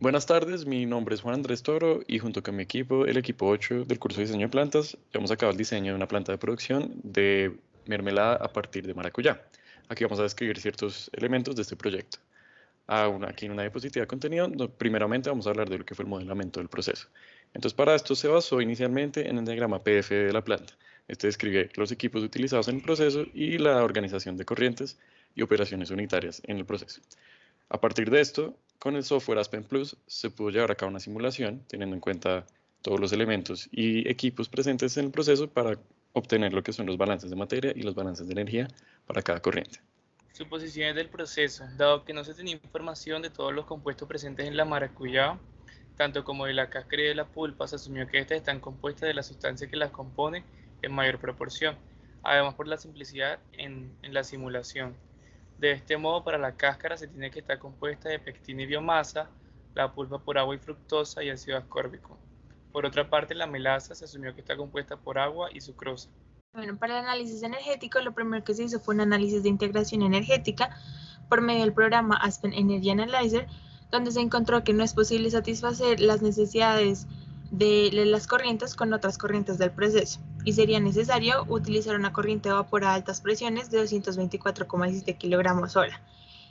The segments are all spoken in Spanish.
Buenas tardes, mi nombre es Juan Andrés Toro y junto con mi equipo, el equipo 8 del curso de diseño de plantas, llevamos a cabo el diseño de una planta de producción de mermelada a partir de maracuyá. Aquí vamos a describir ciertos elementos de este proyecto. Aquí en una diapositiva de contenido, primeramente vamos a hablar de lo que fue el modelamiento del proceso. Entonces, para esto se basó inicialmente en el diagrama PDF de la planta. Este describe los equipos utilizados en el proceso y la organización de corrientes y operaciones unitarias en el proceso. A partir de esto, con el software Aspen Plus se pudo llevar a cabo una simulación teniendo en cuenta todos los elementos y equipos presentes en el proceso para obtener lo que son los balances de materia y los balances de energía para cada corriente. Suposiciones del proceso. Dado que no se tenía información de todos los compuestos presentes en la maracuyá, tanto como de la cáscara y de la pulpa, se asumió que estas están compuestas de la sustancia que las compone en mayor proporción, además por la simplicidad en la simulación. De este modo, para la cáscara se tiene que estar compuesta de pectina y biomasa, la pulpa por agua y fructosa y ácido ascórbico. Por otra parte, la melaza se asumió que está compuesta por agua y sucrosa. Bueno, para el análisis energético, lo primero que se hizo fue un análisis de integración energética por medio del programa Aspen Energy Analyzer, donde se encontró que no es posible satisfacer las necesidades de las corrientes con otras corrientes del proceso y sería necesario utilizar una corriente de vapor a altas presiones de 224,17 kilogramos hora.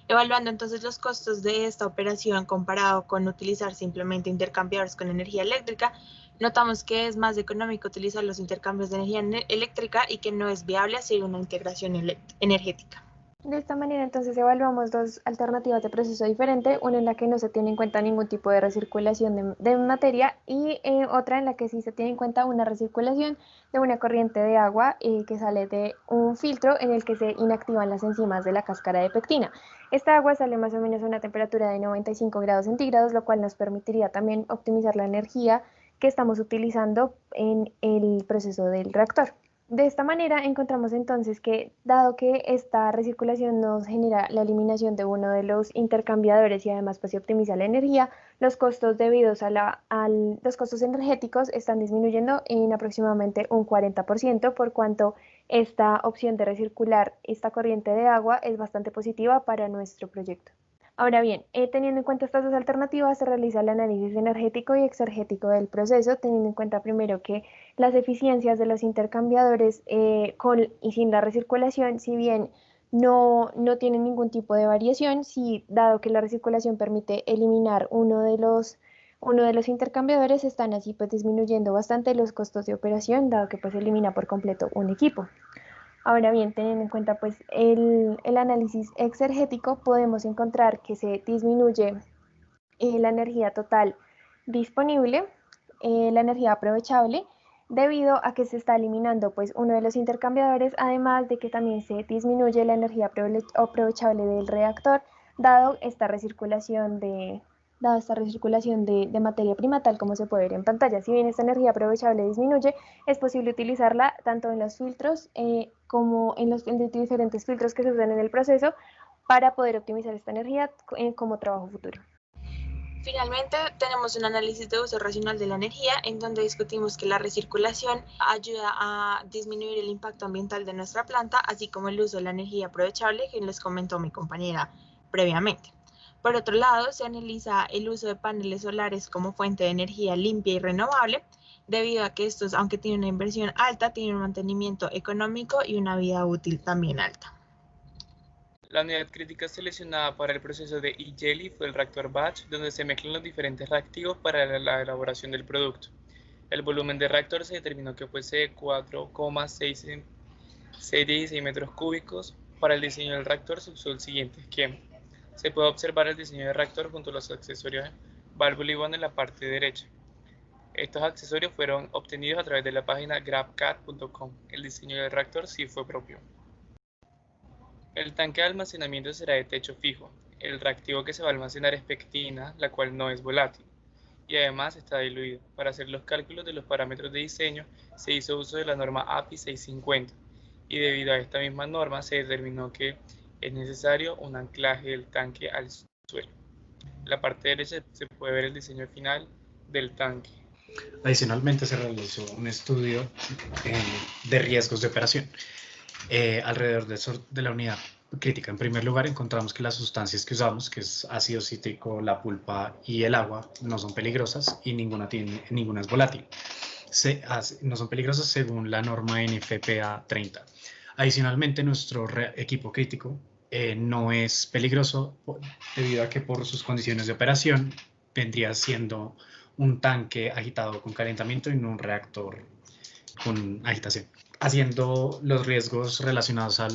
Evaluando entonces los costos de esta operación comparado con utilizar simplemente intercambiadores con energía eléctrica, notamos que es más económico utilizar los intercambios de energía eléctrica y que no es viable hacer una integración energética. De esta manera, entonces, evaluamos dos alternativas de proceso diferente, una en la que no se tiene en cuenta ningún tipo de recirculación de materia y otra en la que sí se tiene en cuenta una recirculación de una corriente de agua que sale de un filtro en el que se inactivan las enzimas de la cáscara de pectina. Esta agua sale más o menos a una temperatura de 95 grados centígrados, lo cual nos permitiría también optimizar la energía que estamos utilizando en el proceso del reactor. De esta manera encontramos entonces que, dado que esta recirculación nos genera la eliminación de uno de los intercambiadores y además pues se optimiza la energía, los costos debidos a los costos energéticos están disminuyendo en aproximadamente un 40%, por cuanto esta opción de recircular esta corriente de agua es bastante positiva para nuestro proyecto. Ahora bien, teniendo en cuenta estas dos alternativas, se realiza el análisis energético y exergético del proceso, teniendo en cuenta primero que las eficiencias de los intercambiadores con y sin la recirculación, si bien no tienen ningún tipo de variación, dado que la recirculación permite eliminar uno de los intercambiadores, están así pues disminuyendo bastante los costos de operación, dado que pues elimina por completo un equipo. Ahora bien, teniendo en cuenta pues el análisis exergético, podemos encontrar que se disminuye la energía total disponible, la energía aprovechable, debido a que se está eliminando pues uno de los intercambiadores, además de que también se disminuye la energía aprovechable del reactor, dado esta recirculación de materia prima, tal como se puede ver en pantalla. Si bien esta energía aprovechable disminuye, es posible utilizarla tanto en los filtros como en los diferentes filtros que se usan en el proceso para poder optimizar esta energía como trabajo futuro. Finalmente, tenemos un análisis de uso racional de la energía, en donde discutimos que la recirculación ayuda a disminuir el impacto ambiental de nuestra planta, así como el uso de la energía aprovechable, que les comentó mi compañera previamente. Por otro lado, se analiza el uso de paneles solares como fuente de energía limpia y renovable, debido a que estos, aunque tienen una inversión alta, tienen un mantenimiento económico y una vida útil también alta. La unidad crítica seleccionada para el proceso de E-Jelly fue el reactor batch, donde se mezclan los diferentes reactivos para la elaboración del producto. El volumen del reactor se determinó que fuese 4,616 metros cúbicos. Para el diseño del reactor se usó el siguiente esquema. Se puede observar el diseño del reactor junto a los accesorios válvula y bond en la parte derecha. Estos accesorios fueron obtenidos a través de la página grabcat.com. El diseño del reactor sí fue propio. El tanque de almacenamiento será de techo fijo. El reactivo que se va a almacenar es pectina, la cual no es volátil, y además está diluido. Para hacer los cálculos de los parámetros de diseño se hizo uso de la norma API 650, y debido a esta misma norma se determinó que es necesario un anclaje del tanque al suelo. En la parte derecha se puede ver el diseño final del tanque. Adicionalmente se realizó un estudio de riesgos de operación alrededor de la unidad. crítica. En primer lugar, encontramos que las sustancias que usamos, que es ácido cítrico, la pulpa y el agua, no son peligrosas y ninguna es volátil. No son peligrosas según la norma NFPA 30. Adicionalmente, nuestro equipo crítico no es peligroso debido a que por sus condiciones de operación vendría siendo un tanque agitado con calentamiento y no un reactor con agitación. Haciendo los riesgos relacionados a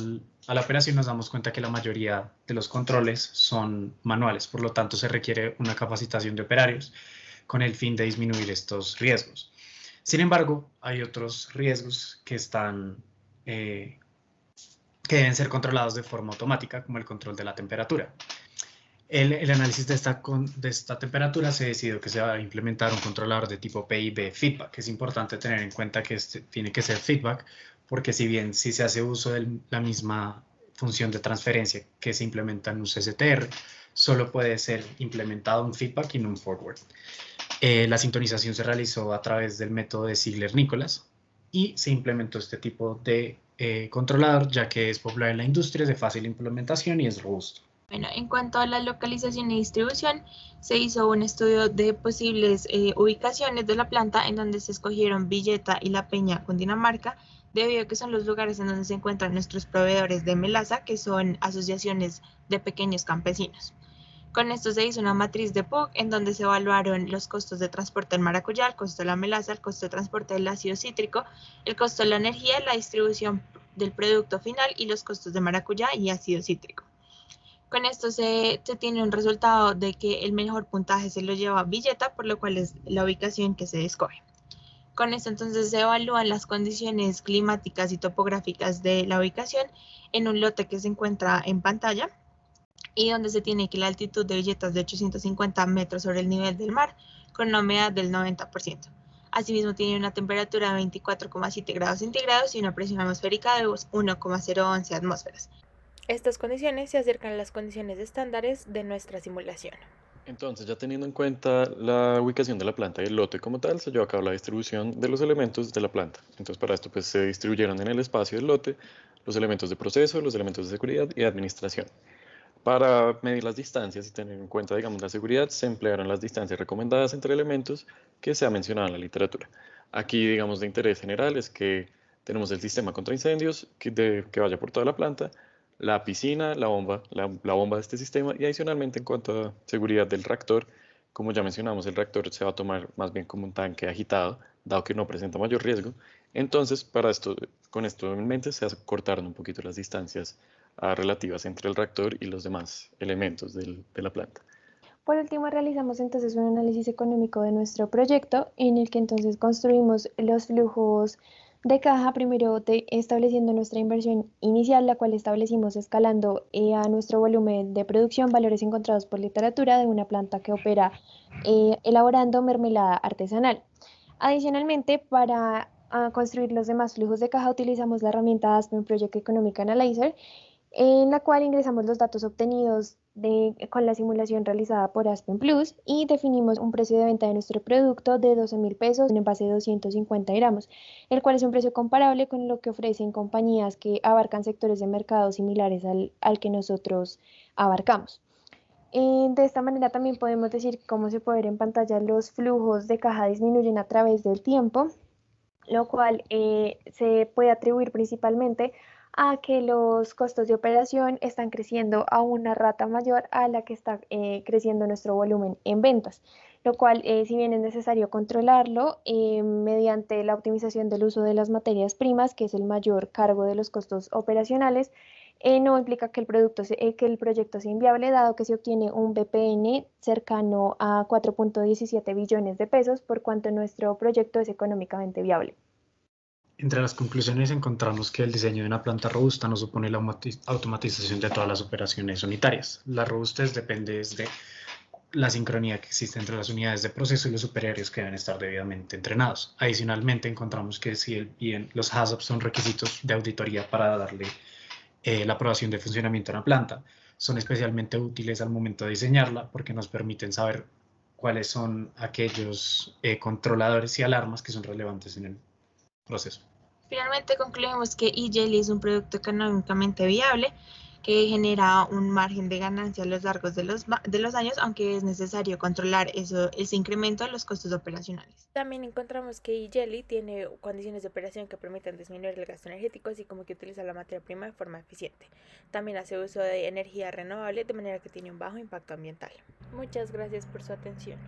la operación, nos damos cuenta que la mayoría de los controles son manuales, por lo tanto se requiere una capacitación de operarios con el fin de disminuir estos riesgos. Sin embargo, hay otros riesgos que deben ser controlados de forma automática, como el control de la temperatura. El análisis de esta temperatura se decidió que se va a implementar un controlador de tipo PIB feedback. Es importante tener en cuenta que tiene que ser feedback, porque si se hace uso de la misma función de transferencia que se implementa en un CSTR, solo puede ser implementado un feedback y no un forward. La sintonización se realizó a través del método de Ziegler-Nicholas y se implementó este tipo de controlador, ya que es popular en la industria, es de fácil implementación y es robusto. Bueno, en cuanto a la localización y distribución, se hizo un estudio de posibles ubicaciones de la planta en donde se escogieron Villeta y La Peña, Cundinamarca, debido a que son los lugares en donde se encuentran nuestros proveedores de melaza, que son asociaciones de pequeños campesinos. Con esto se hizo una matriz de PUC en donde se evaluaron los costos de transporte del maracuyá, el costo de la melaza, el costo de transporte del ácido cítrico, el costo de la energía, la distribución del producto final y los costos de maracuyá y ácido cítrico. Con esto se tiene un resultado de que el mejor puntaje se lo lleva Villeta, por lo cual es la ubicación que se escoge. Con esto entonces se evalúan las condiciones climáticas y topográficas de la ubicación en un lote que se encuentra en pantalla y donde se tiene que la altitud de Villeta es de 850 metros sobre el nivel del mar con una humedad del 90%. Asimismo tiene una temperatura de 24,7 grados centígrados y una presión atmosférica de 1,011 atmósferas. Estas condiciones se acercan a las condiciones estándares de nuestra simulación. Entonces, ya teniendo en cuenta la ubicación de la planta y el lote como tal, se llevó a cabo la distribución de los elementos de la planta. Entonces, para esto pues, se distribuyeron en el espacio del lote los elementos de proceso, los elementos de seguridad y de administración. Para medir las distancias y tener en cuenta, digamos, la seguridad, se emplearon las distancias recomendadas entre elementos que se ha mencionado en la literatura. Aquí, digamos, de interés general es que tenemos el sistema contra incendios que vaya por toda la planta, la piscina, la bomba de este sistema y adicionalmente en cuanto a seguridad del reactor, como ya mencionamos, el reactor se va a tomar más bien como un tanque agitado, dado que no presenta mayor riesgo. Entonces, con esto en mente, se acortaron un poquito las distancias relativas entre el reactor y los demás elementos de la planta. Por último, realizamos entonces un análisis económico de nuestro proyecto en el que entonces construimos los flujos de caja, primero estableciendo nuestra inversión inicial, la cual establecimos escalando a nuestro volumen de producción, valores encontrados por literatura de una planta que opera elaborando mermelada artesanal. Adicionalmente, para construir los demás flujos de caja, utilizamos la herramienta Aspen Project Economic Analyzer, en la cual ingresamos los datos obtenidos con la simulación realizada por Aspen Plus y definimos un precio de venta de nuestro producto de 12.000 pesos en envase de 250 gramos, el cual es un precio comparable con lo que ofrecen compañías que abarcan sectores de mercado similares al que nosotros abarcamos. De esta manera también podemos decir cómo se puede ver en pantalla los flujos de caja disminuyen a través del tiempo, lo cual se puede atribuir principalmente a que los costos de operación están creciendo a una rata mayor a la que está creciendo nuestro volumen en ventas, lo cual si bien es necesario controlarlo mediante la optimización del uso de las materias primas, que es el mayor cargo de los costos operacionales, no implica que el proyecto sea inviable, dado que se obtiene un BPN cercano a 4.17 billones de pesos, por cuanto nuestro proyecto es económicamente viable. Entre las conclusiones encontramos que el diseño de una planta robusta no supone la automatización de todas las operaciones unitarias. La robustez depende de la sincronía que existe entre las unidades de proceso y los operarios que deben estar debidamente entrenados. Adicionalmente, encontramos que si bien los HACCP son requisitos de auditoría para darle la aprobación de funcionamiento a una planta, son especialmente útiles al momento de diseñarla porque nos permiten saber cuáles son aquellos controladores y alarmas que son relevantes en el proceso. Finalmente concluimos que eJelly es un producto económicamente viable que genera un margen de ganancia a lo largo de los años, aunque es necesario controlar ese incremento de los costos operacionales. También encontramos que eJelly tiene condiciones de operación que permiten disminuir el gasto energético, así como que utiliza la materia prima de forma eficiente. También hace uso de energía renovable, de manera que tiene un bajo impacto ambiental. Muchas gracias por su atención.